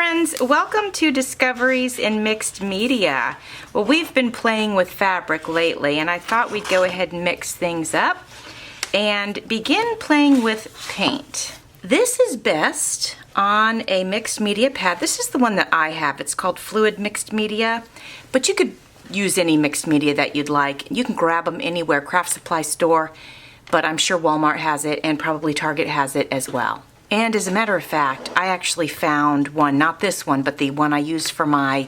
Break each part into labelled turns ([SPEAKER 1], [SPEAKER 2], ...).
[SPEAKER 1] friends, welcome to Discoveries in Mixed Media. Well, we've been playing with fabric lately, and I thought we'd go ahead and mix things up and begin playing with paint. This is best on a mixed media pad. This is the one that I have. It's called Fluid Mixed Media, but you could use any mixed media that you'd like. You can grab them anywhere, craft supply store, but I'm sure Walmart has it and probably Target has it as well. And as a matter of fact, I actually found one, not this one, but the one I used for my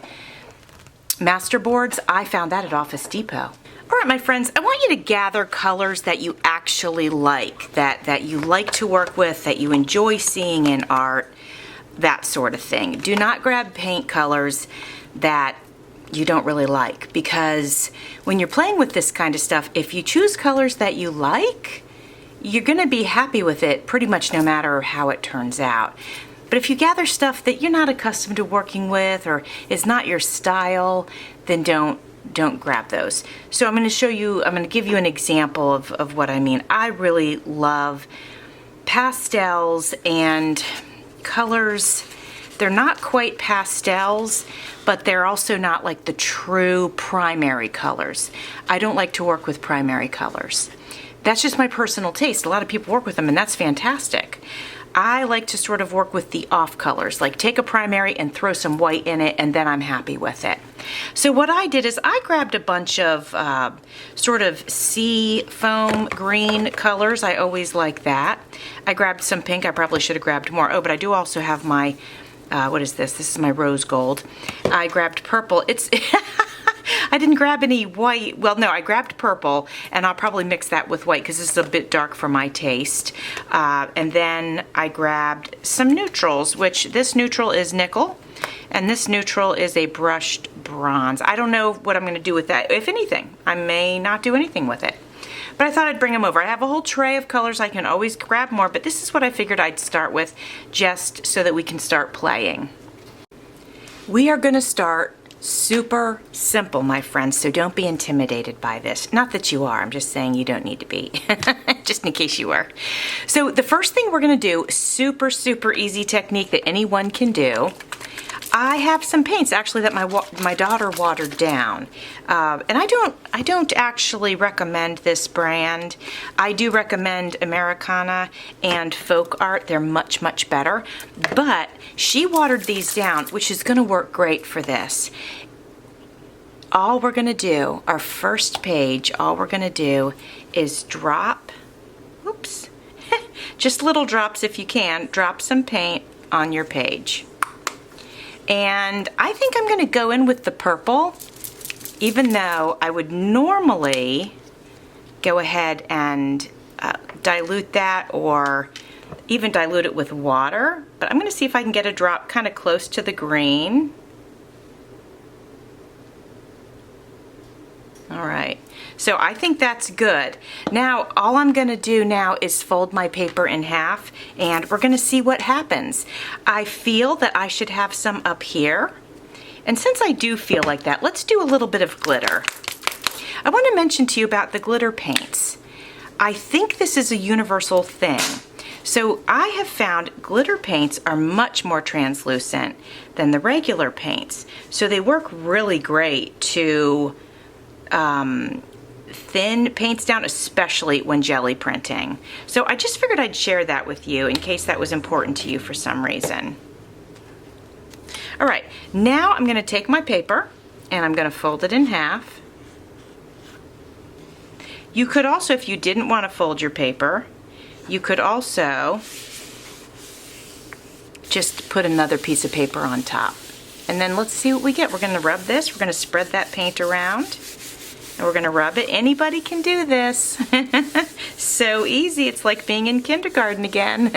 [SPEAKER 1] masterboards. I found that at Office Depot. All right, my friends, I want you to gather colors that you actually like, that you like to work with, that you enjoy seeing in art, that sort of thing. Do not grab paint colors that you don't really like, because when you're playing with this kind of stuff, if you choose colors that you like, you're going to be happy with it pretty much no matter how it turns out. But if you gather stuff that you're not accustomed to working with or is not your style, then don't grab those. So I'm going to show you, I'm going to give you an example of what I mean. I really love pastels and colors. They're not quite pastels, but they're also not like the true primary colors. I don't like to work with primary colors. That's just my personal taste. A lot of people work with them, and that's fantastic. I like to sort of work with the off colors, like take a primary and throw some white in it, and then I'm happy with it. So what I did is I grabbed a bunch of sort of sea foam green colors. I always like that. I grabbed some pink. I probably should have grabbed more. Oh, but I do also have my, what is this? This is my rose gold. I grabbed purple. It's... I didn't grab any white. Well, no, I grabbed purple, and I'll probably mix that with white because this is a bit dark for my taste. And then I grabbed some neutrals, which this neutral is nickel, and this neutral is a brushed bronze. I don't know what I'm going to do with that. If anything, I may not do anything with it. But I thought I'd bring them over. I have a whole tray of colors. I can always grab more, but this is what I figured I'd start with just so that we can start playing. We are going to start super simple, my friends, so don't be intimidated by this. Not that you are, I'm just saying you don't need to be, just in case you were. So the first thing we're gonna do, super easy technique that anyone can do. I have some paints actually that my daughter watered down, and I don't actually recommend this brand. I do recommend Americana and Folk Art. They're much better, but she watered these down, which is going to work great for this. All we're going to do, our first page, all we're going to do is drop, oops, just little drops if you can, drop some paint on your page. And I think I'm going to go in with the purple, even though I would normally go ahead and dilute that or even dilute it with water. But I'm going to see if I can get a drop kind of close to the green. All right, so I think that's good. Now, all I'm going to do now is fold my paper in half, and we're going to see what happens. I feel that I should have some up here, and since I do feel like that, let's do a little bit of glitter. I want to mention to you about the glitter paints. I think this is a universal thing. So I have found glitter paints are much more translucent than the regular paints, so they work really great to thin paints down, especially when jelly printing. So I just figured I'd share that with you in case that was important to you for some reason. All right, now I'm going to take my paper and I'm going to fold it in half. You could also, if you didn't want to fold your paper, you could also just put another piece of paper on top. And then let's see what we get. We're going to rub this. We're going to spread that paint around. And we're going to rub it. Anybody can do this. So easy. It's like being in kindergarten again.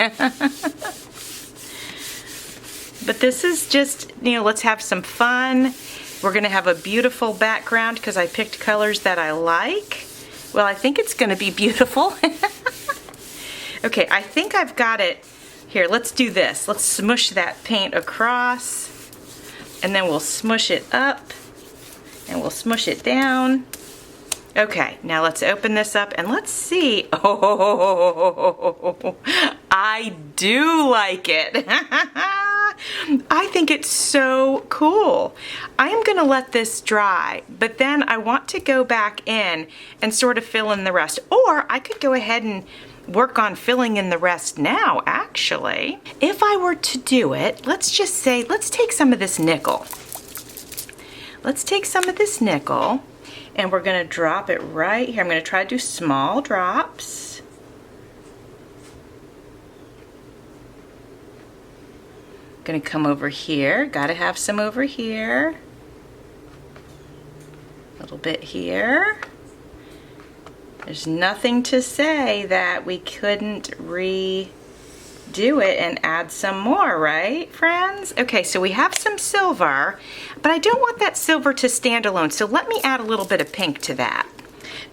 [SPEAKER 1] But this is just, you know, let's have some fun. We're going to have a beautiful background because I picked colors that I like. Well, I think it's going to be beautiful. Okay, I think I've got it. Here, let's do this. Let's smush that paint across. And then we'll smush it up. And we'll smush it down. Okay, now let's open this up and let's see. Oh, I do like it. I think it's so cool. I am gonna let this dry, but then I want to go back in and sort of fill in the rest. Or I could go ahead and work on filling in the rest now, actually. If I were to do it, let's just say, let's take some of this nickel. Let's take some of this nickel and we're gonna drop it right here. I'm gonna try to do small drops. Gonna come over here, gotta have some over here. A little bit here. There's nothing to say that we couldn't redo it and add some more, right, friends? Okay, so we have some silver, but I don't want that silver to stand alone, so let me add a little bit of pink to that.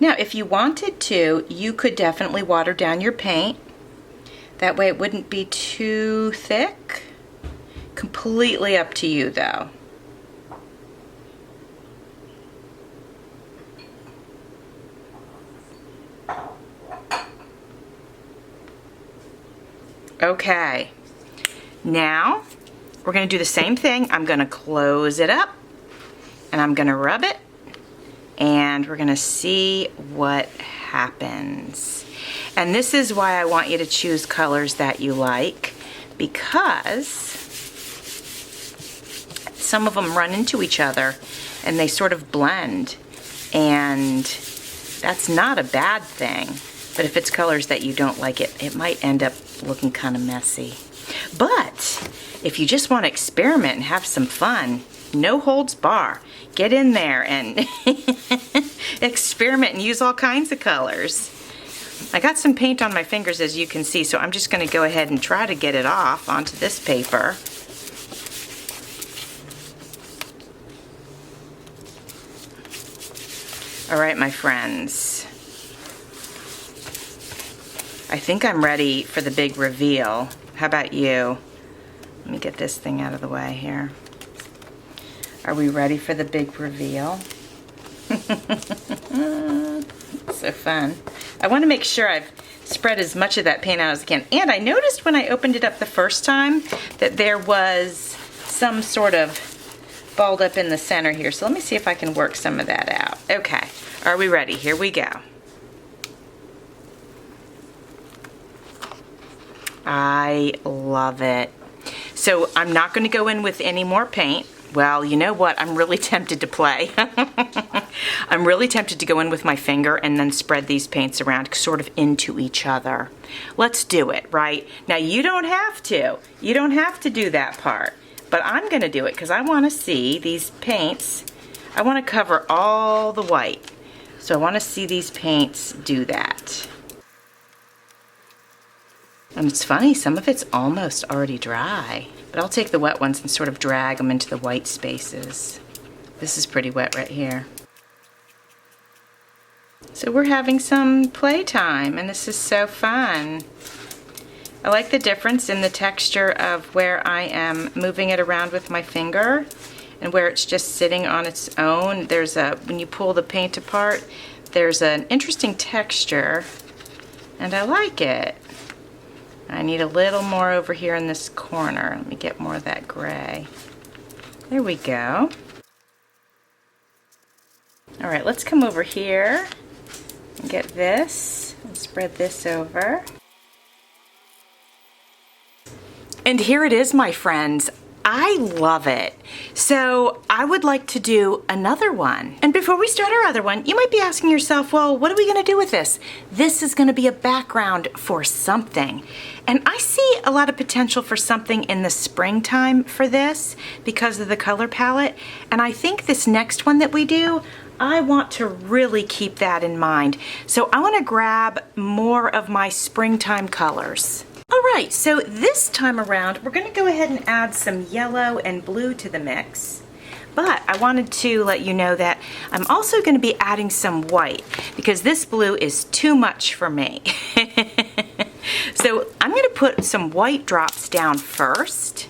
[SPEAKER 1] Now, if you wanted to, you could definitely water down your paint. That way it wouldn't be too thick. Completely up to you, though. Okay, now we're going to do the same thing. I'm going to close it up and I'm going to rub it and we're going to see what happens. And this is why I want you to choose colors that you like, because some of them run into each other and they sort of blend, and that's not a bad thing. But if it's colors that you don't like, it might end up looking kind of messy. But if you just want to experiment and have some fun, no holds bar. Get in there and experiment and use all kinds of colors. I got some paint on my fingers, as you can see, so I'm just going to go ahead and try to get it off onto this paper. All right, my friends. I think I'm ready for the big reveal. How about you? Let me get this thing out of the way here. Are we ready for the big reveal? So fun. I want to make sure I've spread as much of that paint out as I can. And I noticed when I opened it up the first time that there was some sort of balled up in the center here. So let me see if I can work some of that out. Okay, are we ready? Here we go. I love it. So I'm not going to go in with any more paint. Well, you know what? I'm really tempted to play. I'm really tempted to go in with my finger and then spread these paints around sort of into each other. Let's do it, right? Now, you don't have to. You don't have to do that part. But I'm going to do it because I want to see these paints. I want to cover all the white. So I want to see these paints do that. And it's funny, some of it's almost already dry. But I'll take the wet ones and sort of drag them into the white spaces. This is pretty wet right here. So we're having some playtime, and this is so fun. I like the difference in the texture of where I am moving it around with my finger and where it's just sitting on its own. When you pull the paint apart, there's an interesting texture, and I like it. I need a little more over here in this corner. Let me get more of that gray. There we go. All right, let's come over here and get this and spread this over. And here it is, my friends. I love it. So I would like to do another one. And before we start our other one, you might be asking yourself, well, what are we gonna do with this? This is gonna be a background for something. And I see a lot of potential for something in the springtime for this because of the color palette. And I think this next one that we do, I want to really keep that in mind. So I wanna grab more of my springtime colors. All right, so this time around, we're gonna go ahead and add some yellow and blue to the mix. But I wanted to let you know that I'm also gonna be adding some white because this blue is too much for me. So I'm gonna put some white drops down first.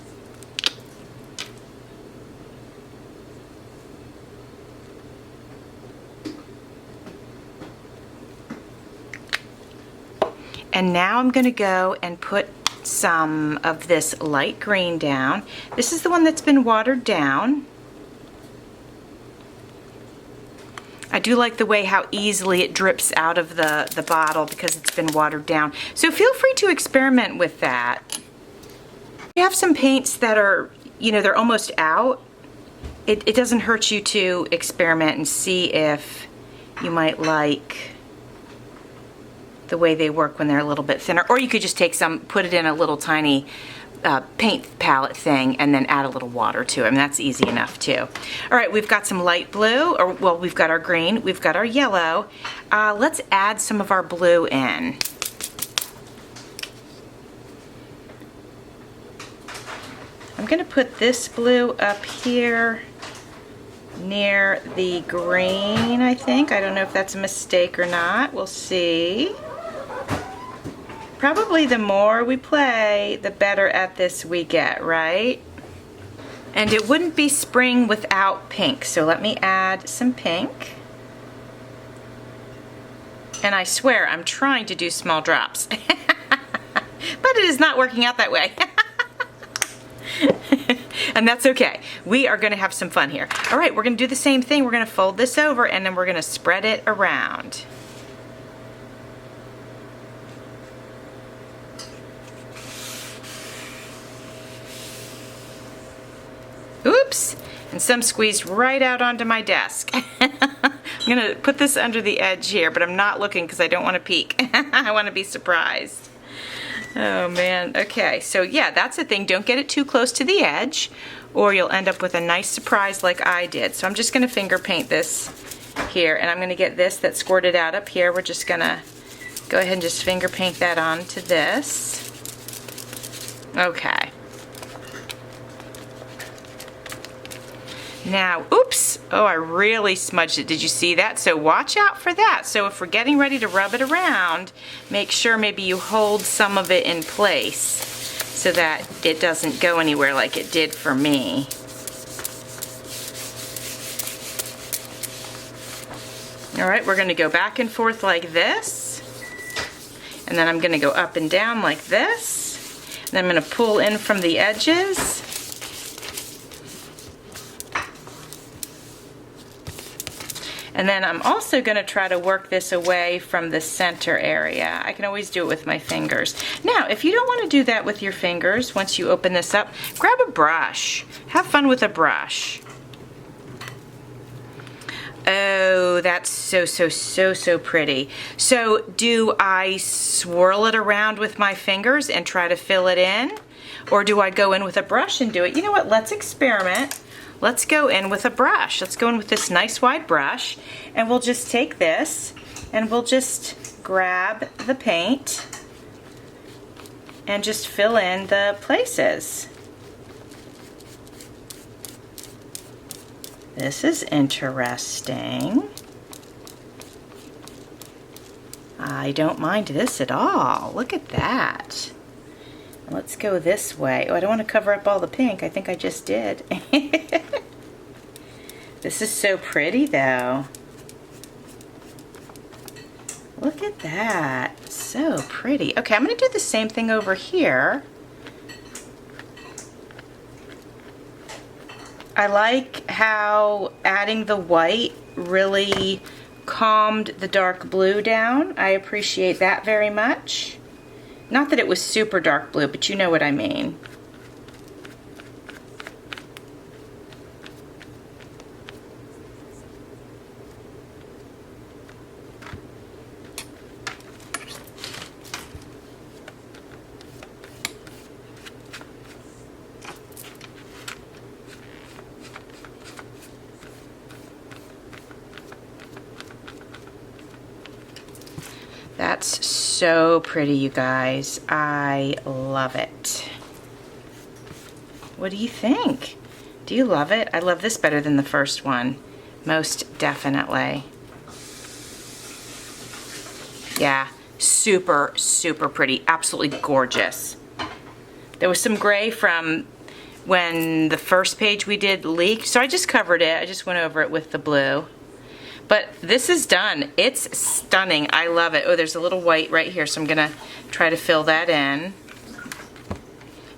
[SPEAKER 1] And now I'm gonna go and put some of this light green down. This is the one that's been watered down. I do like the way how easily it drips out of the bottle because it's been watered down. So feel free to experiment with that. You have some paints that are, you know, they're almost out. It doesn't hurt you to experiment and see if you might like the way they work when they're a little bit thinner. Or you could just take some, put it in a little tiny paint palette thing and then add a little water to it. And that's easy enough too. All right, we've got some light blue, or well, we've got our green, we've got our yellow. Let's add some of our blue in. I'm gonna put this blue up here near the green, I think. I don't know if that's a mistake or not. We'll see. Probably the more we play, the better at this we get, right? And it wouldn't be spring without pink, so let me add some pink. And I swear, I'm trying to do small drops. But it is not working out that way. And that's okay. We are gonna have some fun here. All right, we're gonna do the same thing. We're gonna fold this over and then we're gonna spread it around. Oops, and some squeezed right out onto my desk. I'm gonna put this under the edge here, but I'm not looking because I don't want to peek. I want to be surprised. Oh man, okay, so yeah, that's the thing. Don't get it too close to the edge or you'll end up with a nice surprise like I did. So I'm just gonna finger paint this here, and I'm gonna get this that squirted out up here. We're just gonna go ahead and just finger paint that onto this. Okay. Now, oops, oh, I really smudged it. Did you see that? So watch out for that. So if we're getting ready to rub it around, make sure maybe you hold some of it in place so that it doesn't go anywhere like it did for me. All right, we're gonna go back and forth like this. And then I'm gonna go up and down like this. And I'm gonna pull in from the edges. And then I'm also going to try to work this away from the center area. I can always do it with my fingers. Now, if you don't want to do that with your fingers, once you open this up, grab a brush. Have fun with a brush. Oh, that's so pretty. So do I swirl it around with my fingers and try to fill it in? Or do I go in with a brush and do it? You know what? Let's experiment. Let's go in with a brush. Let's go in with this nice wide brush, and we'll just take this and we'll just grab the paint and just fill in the places. This is interesting. I don't mind this at all. Look at that. Let's go this way. Oh, I don't want to cover up all the pink. I think I just did. This is so pretty though. Look at that. So pretty. Okay, I'm going to do the same thing over here. I like how adding the white really calmed the dark blue down. I appreciate that very much. Not that it was super dark blue, but you know what I mean. That's so pretty, you guys. I love it. What do you think? Do you love it? I love this better than the first one. Most definitely. Yeah, super pretty. Absolutely gorgeous. There was some gray from when the first page we did leaked, so I just covered it. I just went over it with the blue. But this is done. It's stunning. I love it. Oh, there's a little white right here, so I'm gonna try to fill that in.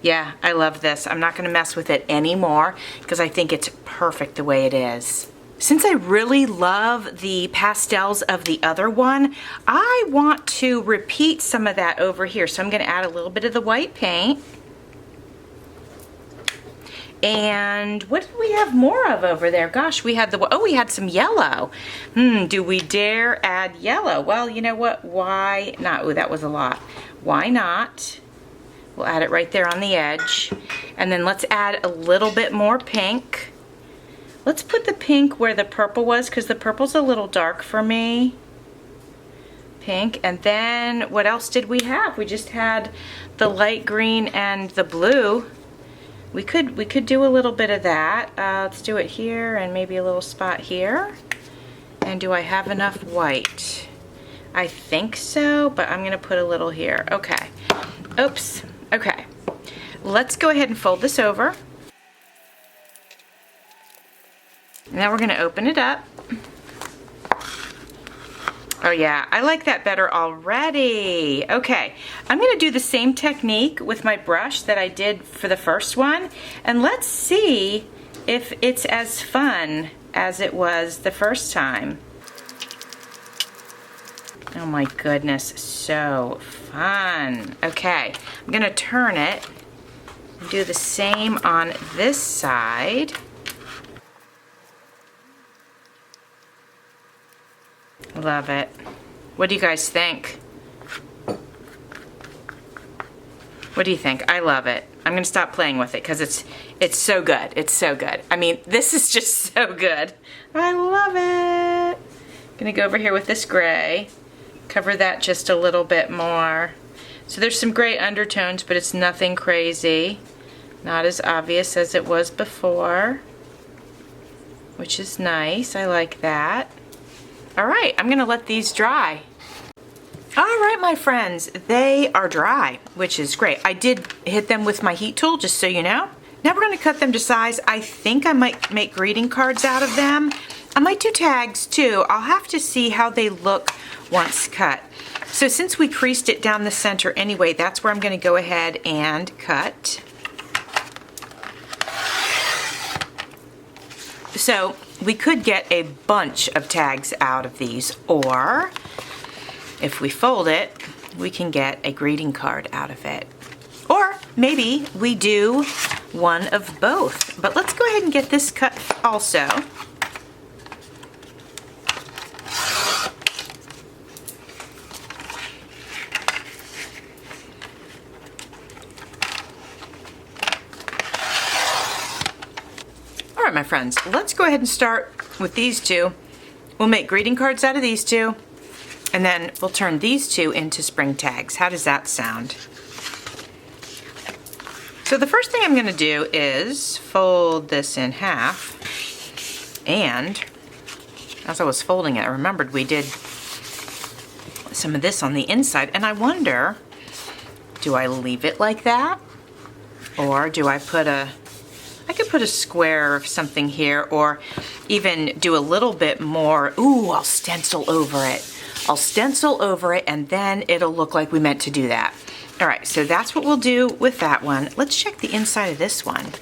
[SPEAKER 1] Yeah, I love this. I'm not gonna mess with it anymore because I think it's perfect the way it is. Since I really love the pastels of the other one, I want to repeat some of that over here. So I'm gonna add a little bit of the white paint. And what did we have more of over there? Gosh, we had we had some yellow. Do we dare add yellow? Well, you know what? Why not? Oh, that was a lot. Why not? We'll add it right there on the edge. And then let's add a little bit more pink. Let's put the pink where the purple was because the purple's a little dark for me. Pink. And then what else did we have? We just had the light green and the blue. We could do a little bit of that. Let's do it here and maybe a little spot here. And do I have enough white? I think so, but I'm gonna put a little here. Okay. Oops. Okay. Let's go ahead and fold this over. Now we're gonna open it up. Oh yeah, I like that better already. Okay, I'm gonna do the same technique with my brush that I did for the first one, and let's see if it's as fun as it was the first time. Oh my goodness, so fun. Okay, I'm gonna turn it and do the same on this side. Love it. What do you guys think? What do you think? I love it. I'm gonna stop playing with it because it's so good. It's so good. I mean, this is just so good. I love it. Gonna go over here with this gray. Cover that just a little bit more. So there's some gray undertones, but it's nothing crazy. Not as obvious as it was before, which is nice. I like that. All right, I'm gonna let these dry. All right, my friends, they are dry, which is great. I did hit them with my heat tool, just so you know. Now we're gonna cut them to size. I think I might make greeting cards out of them. I might do tags too. I'll have to see how they look once cut. So since we creased it down the center anyway, that's where I'm gonna go ahead and cut. So we could get a bunch of tags out of these, or if we fold it, we can get a greeting card out of it. Or maybe we do one of both. But let's go ahead and get this cut also. All right, my friends, let's go ahead and start with these two. We'll make greeting cards out of these two, and then we'll turn these two into spring tags. How does that sound? So the first thing I'm gonna do is fold this in half, and as I was folding it, I remembered we did some of this on the inside, and I wonder, do I leave it like that? Or do I put I could put a square of something here, or even do a little bit more. Ooh, I'll stencil over it. I'll stencil over it, and then it'll look like we meant to do that. All right, so that's what we'll do with that one. Let's check the inside of this one.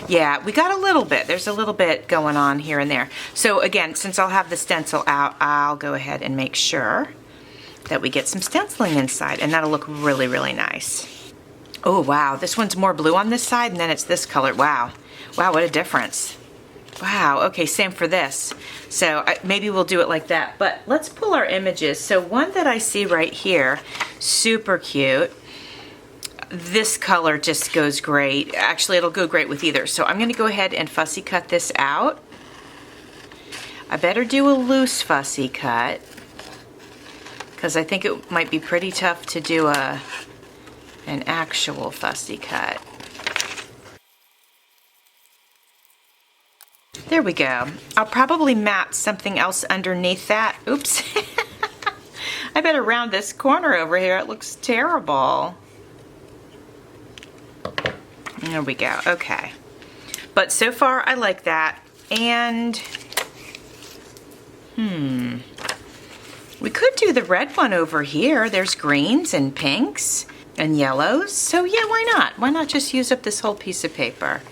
[SPEAKER 1] Yeah, we got a little bit. There's a little bit going on here and there. So again, since I'll have the stencil out, I'll go ahead and make sure that we get some stenciling inside, and that'll look really, really nice. Oh, wow, this one's more blue on this side, and then it's this color. Wow. Wow, what a difference. Wow, okay, same for this. So maybe we'll do it like that, but let's pull our images. So one that I see right here, super cute. This color just goes great. Actually, it'll go great with either. So I'm gonna go ahead and fussy cut this out. I better do a loose fussy cut because I think it might be pretty tough to do an actual fussy cut. There we go. I'll probably mat something else underneath that. Oops. I better round this corner over here. It looks terrible. There we go. Okay. But so far, I like that. And, we could do the red one over here. There's greens and pinks. and yellows. So yeah, why not? Why not just use up this whole piece of paper?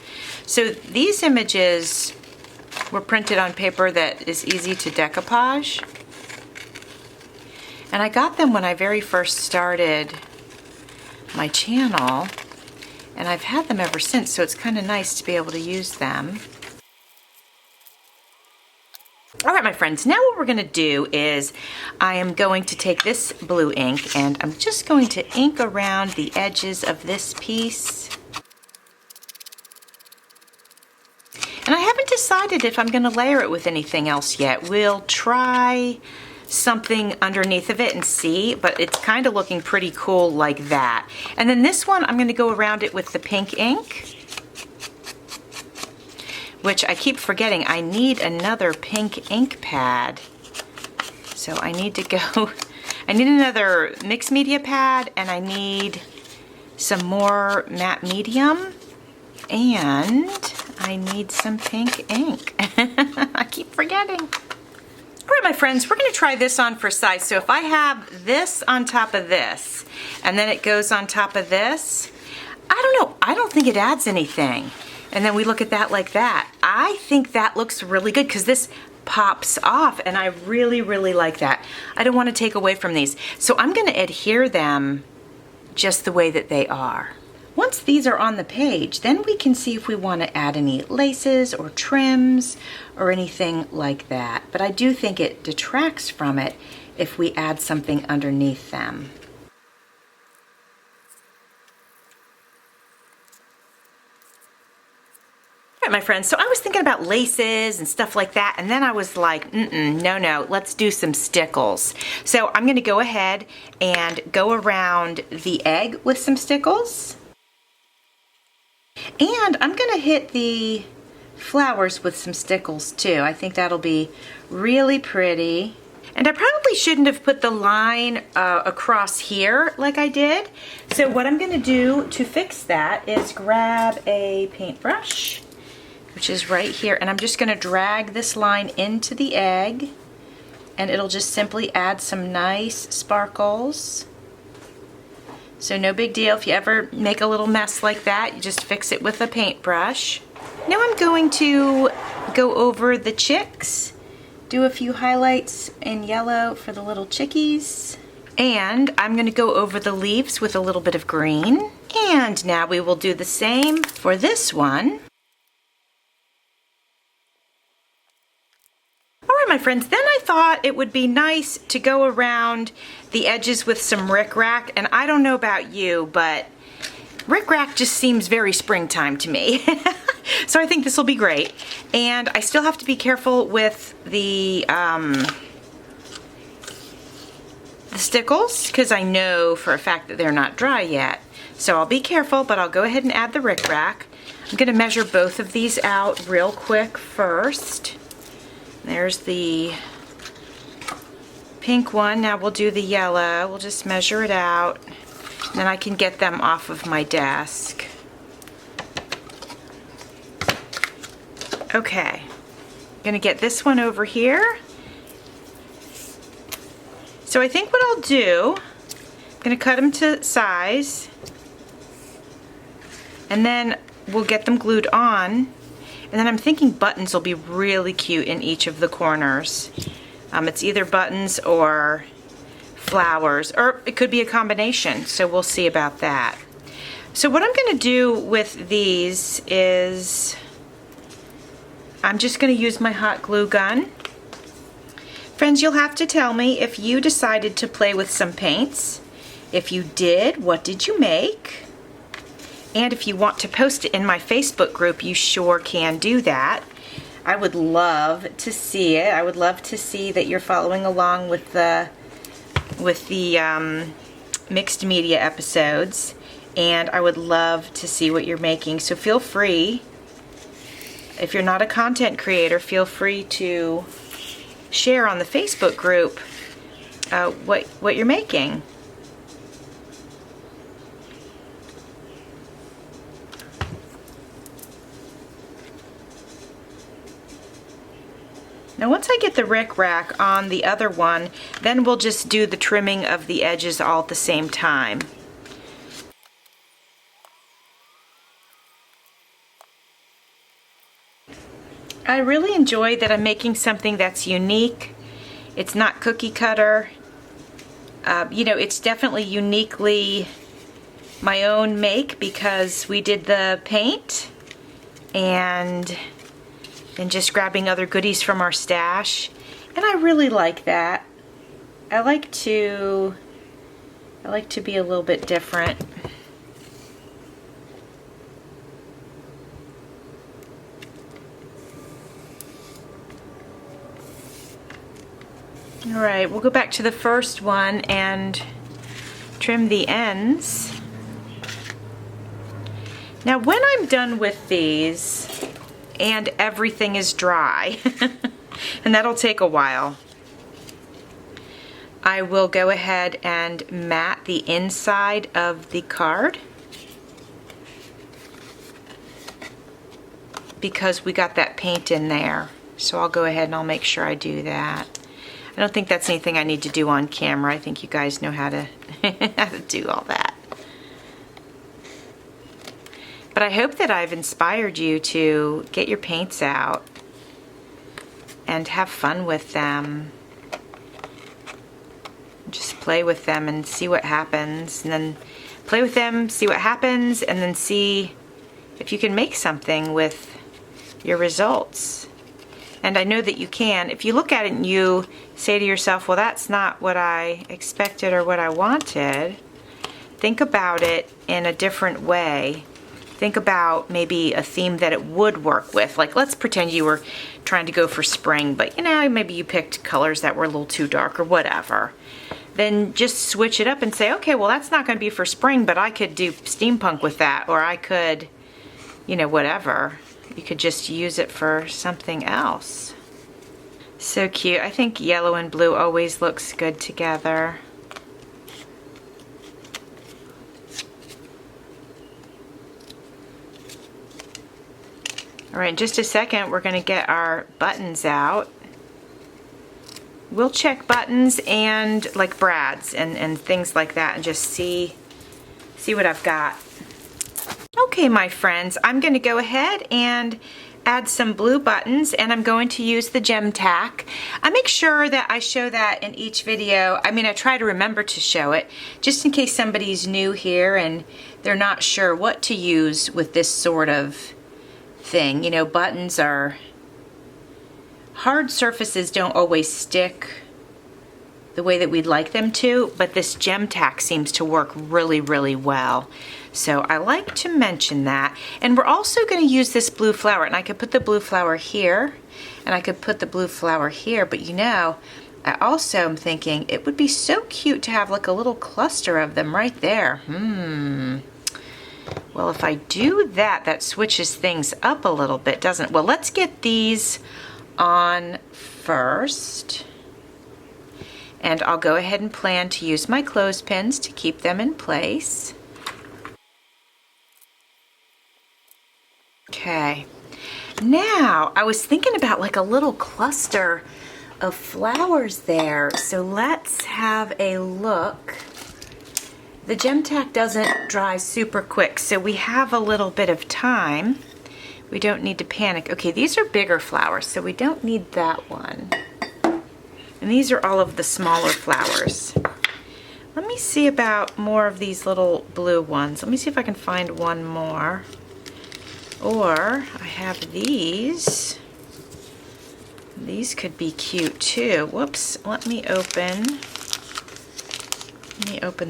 [SPEAKER 1] So these images were printed on paper that is easy to decoupage. And I got them when I very first started my channel, and I've had them ever since, so it's kind of nice to be able to use them. All right, my friends, now what we're going to do is I am going to take this blue ink and I'm just going to ink around the edges of this piece. And I haven't decided if I'm going to layer it with anything else yet. We'll try something underneath of it and see, but it's kind of looking pretty cool like that. And then this one, I'm going to go around it with the pink ink, which I keep forgetting I need another pink ink pad. So I need to go, I need another mixed media pad, and I need some more matte medium, and I need some pink ink. I keep forgetting. All right, my friends, we're going to try this on for size. So if I have this on top of this, and then it goes on top of this, I don't know, I don't think it adds anything. And then we look at that like that. I think that looks really good because this pops off, and I really, really like that. I don't want to take away from these. So I'm going to adhere them just the way that they are. Once these are on the page, then we can see if we want to add any laces or trims or anything like that. But I do think it detracts from it if we add something underneath them. All right, my friends, so I was thinking about laces and stuff like that, and then I was like, no, let's do some stickles. So I'm going to go ahead and go around the egg with some stickles. And I'm going to hit the flowers with some stickles too. I think that'll be really pretty. And I probably shouldn't have put the line across here like I did. So what I'm going to do to fix that is grab a paintbrush, which is right here, and I'm just going to drag this line into the egg, and it'll just simply add some nice sparkles. So no big deal. If you ever make a little mess like that, you just fix it with a paintbrush. Now I'm going to go over the chicks, do a few highlights in yellow for the little chickies, and I'm going to go over the leaves with a little bit of green. And now we will do the same for this one. My friends, then I thought it would be nice to go around the edges with some rickrack, and I don't know about you, but rickrack just seems very springtime to me. So I think this will be great. And I still have to be careful with the stickles, because I know for a fact that they're not dry yet. So I'll be careful, but I'll go ahead and add the rickrack. I'm going to measure both of these out real quick first. There's the pink one. Now we'll do the yellow. We'll just measure it out. And then I can get them off of my desk. Okay. I'm going to get this one over here. So I think what I'll do, I'm going to cut them to size. And then we'll get them glued on. And then I'm thinking buttons will be really cute in each of the corners. It's either buttons or flowers, or it could be a combination, so we'll see about that. So what I'm going to do with these is I'm just going to use my hot glue gun. Friends, you'll have to tell me if you decided to play with some paints. If you did, what did you make? And if you want to post it in my Facebook group, you sure can do that. I would love to see it. I would love to see that you're following along with the mixed media episodes, and I would love to see what you're making. So feel free, if you're not a content creator, feel free to share on the Facebook group what you're making. Now once I get the rickrack on the other one, then we'll just do the trimming of the edges all at the same time. I really enjoy that I'm making something that's unique. It's not cookie cutter. You know, it's definitely uniquely my own make because we did the paint and then just grabbing other goodies from our stash. And I really like that. I like to be a little bit different. All right, we'll go back to the first one and trim the ends. Now when I'm done with these and everything is dry, and that'll take a while, I will go ahead and mat the inside of the card because we got that paint in there. So I'll go ahead and I'll make sure I do that. I don't think that's anything I need to do on camera. I think you guys know how to how to do all that. But I hope that I've inspired you to get your paints out and have fun with them. Just play with them and see what happens, and then play with them, see what happens, and then see if you can make something with your results. And I know that you can. If you look at it and you say to yourself, well, that's not what I expected or what I wanted, think about it in a different way. Think about maybe a theme that it would work with. Like, let's pretend you were trying to go for spring, but you know, maybe you picked colors that were a little too dark or whatever. Then just switch it up and say, okay, well, that's not going to be for spring, but I could do steampunk with that, or I could, you know, whatever. You could just use it for something else. So cute. I think yellow and blue always looks good together. All right, in just a second, we're going to get our buttons out. We'll check buttons and like brads and things like that and just see what I've got. Okay, my friends, I'm going to go ahead and add some blue buttons, and I'm going to use the gem tack. I make sure that I show that in each video. I mean, I try to remember to show it just in case somebody's new here and they're not sure what to use with this sort of thing. You know, buttons are hard, surfaces don't always stick the way that we'd like them to, but this gem tack seems to work really, really well. So I like to mention that. And we're also going to use this blue flower, and I could put the blue flower here and I could put the blue flower here, but you know, I also am thinking it would be so cute to have like a little cluster of them right there. Well, if I do that, that switches things up a little bit, doesn't it? Well, let's get these on first. And I'll go ahead and plan to use my clothespins to keep them in place. Okay. Now, I was thinking about like a little cluster of flowers there. So let's have a look. The gem tack doesn't dry super quick, so we have a little bit of time. We don't need to panic. Okay, these are bigger flowers, so we don't need that one. And these are all of the smaller flowers. Let me see about more of these little blue ones. Let me see if I can find one more. Or I have these. These could be cute too. Whoops, let me open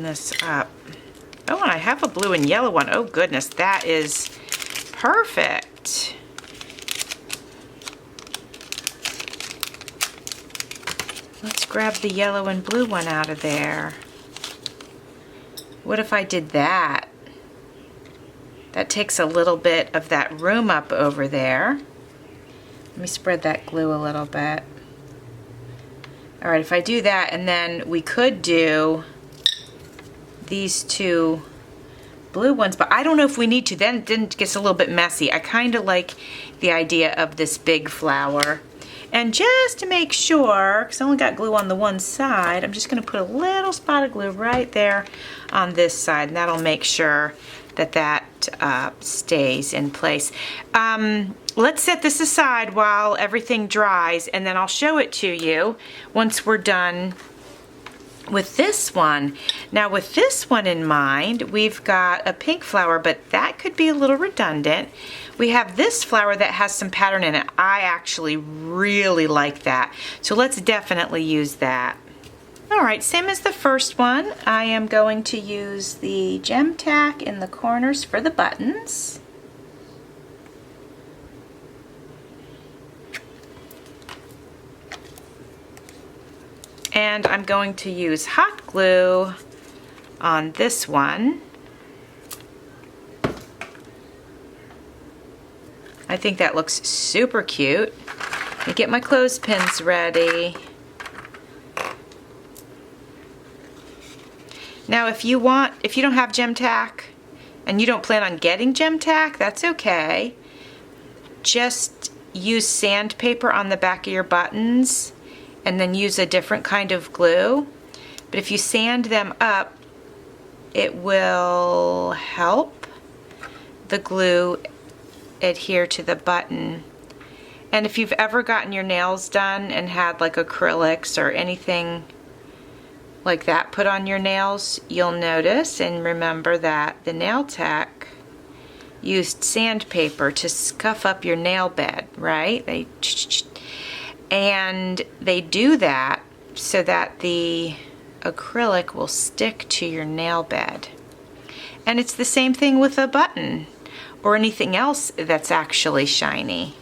[SPEAKER 1] this up. Oh, and I have a blue and yellow one. Oh goodness, that is perfect. Let's grab the yellow and blue one out of there. What if I did that? That takes a little bit of that room up over there. Let me spread that glue a little bit. All right, if I do that, and then we could do these two blue ones, but I don't know if we need to. Then it gets a little bit messy. I kind of like the idea of this big flower. And just to make sure, because I only got glue on the one side, I'm just going to put a little spot of glue right there on this side, and that'll make sure that stays in place. Let's set this aside while everything dries, and then I'll show it to you once we're done with this one. Now with this one in mind, we've got a pink flower, but that could be a little redundant. We have this flower that has some pattern in it. I actually really like that. So let's definitely use that. All right, same as the first one. I am going to use the gem tack in the corners for the buttons. And I'm going to use hot glue on this one. I think that looks super cute. Let me get my clothespins ready. Now if you don't have gem tack and you don't plan on getting gem tack, that's okay. Just use sandpaper on the back of your buttons and then use a different kind of glue. But if you sand them up, it will help the glue adhere to the button. And if you've ever gotten your nails done and had like acrylics or anything like that put on your nails, you'll notice and remember that the nail tech used sandpaper to scuff up your nail bed, right? And they do that so that the acrylic will stick to your nail bed. And it's the same thing with a button or anything else that's actually shiny.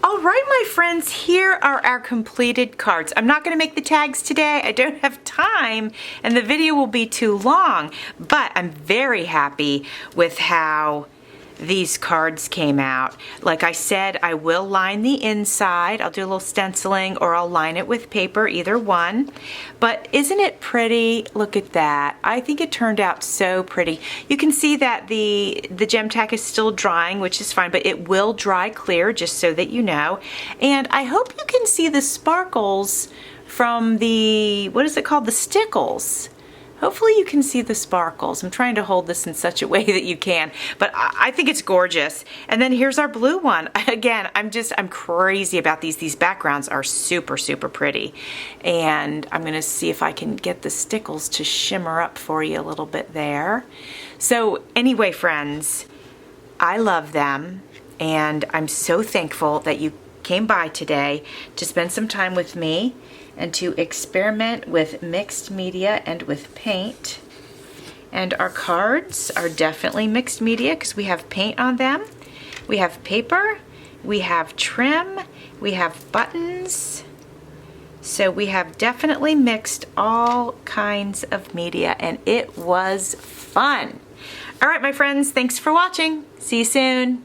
[SPEAKER 1] All right, my friends, here are our completed cards. I'm not going to make the tags today. I don't have time, and the video will be too long, but I'm very happy with how these cards came out. Like I said, I will line the inside. I'll do a little stenciling or I'll line it with paper, either one. But isn't it pretty? Look at that. I think it turned out so pretty. You can see that the gem tack is still drying, which is fine, but it will dry clear, just so that you know. And I hope you can see the sparkles from the, what is it called? The stickles. Hopefully you can see the sparkles. I'm trying to hold this in such a way that you can, but I think it's gorgeous. And then here's our blue one. Again, I'm crazy about these. These backgrounds are super, super pretty. And I'm gonna see if I can get the stickles to shimmer up for you a little bit there. So anyway, friends, I love them. And I'm so thankful that you came by today to spend some time with me and to experiment with mixed media and with paint. And our cards are definitely mixed media because we have paint on them, we have paper, we have trim, we have buttons. So we have definitely mixed all kinds of media, and it was fun. All right, my friends, thanks for watching. See you soon.